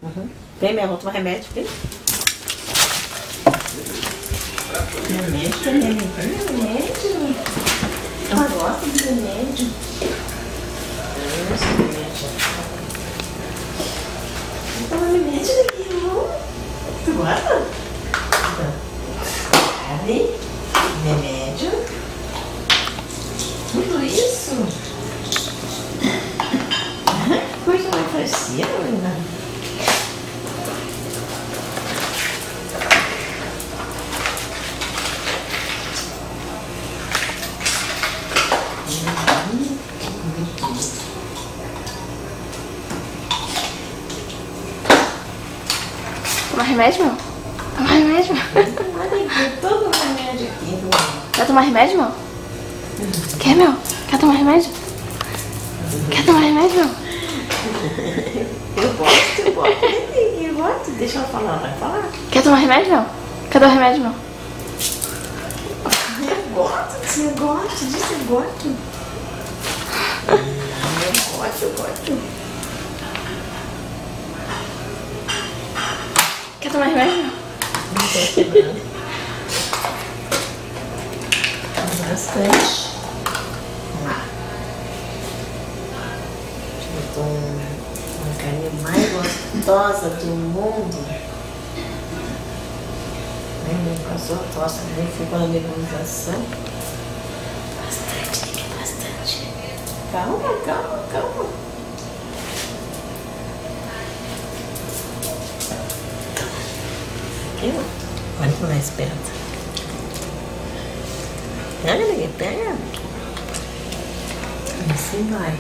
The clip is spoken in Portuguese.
Uhum. Vem, minha, vou tomar remédio, vem. Remédio, remédio. Ela gosta de remédio. Remédio. Vou tomar remédio daqui, amor. Tu gosta? Sabe? Remédio. Tudo isso. Coisa mais parecida, menina. Tomar remédio, meu? Tomar remédio, meu? Todo remédio aqui. Quer tomar remédio, meu? Quer, meu? Quer tomar remédio? Quer tomar remédio, meu? Eu gosto. Eu gosto. Deixa ela falar, vai falar. Quer tomar remédio, meu? Cadê o remédio, meu? Eu gosto disso, eu gosto disso, eu gosto. Eu gosto. Quer tomar remédio, meu? Não tô quebrando. Bastante. Vamos lá. Eu tô uma carne mais gostosa do mundo. Nem passou tosse, nem fui para a nebulização. Bastante, bastante. Calma. Aqui, ó. Olha que mais perto. Pega, ninguém pega. Assim vai.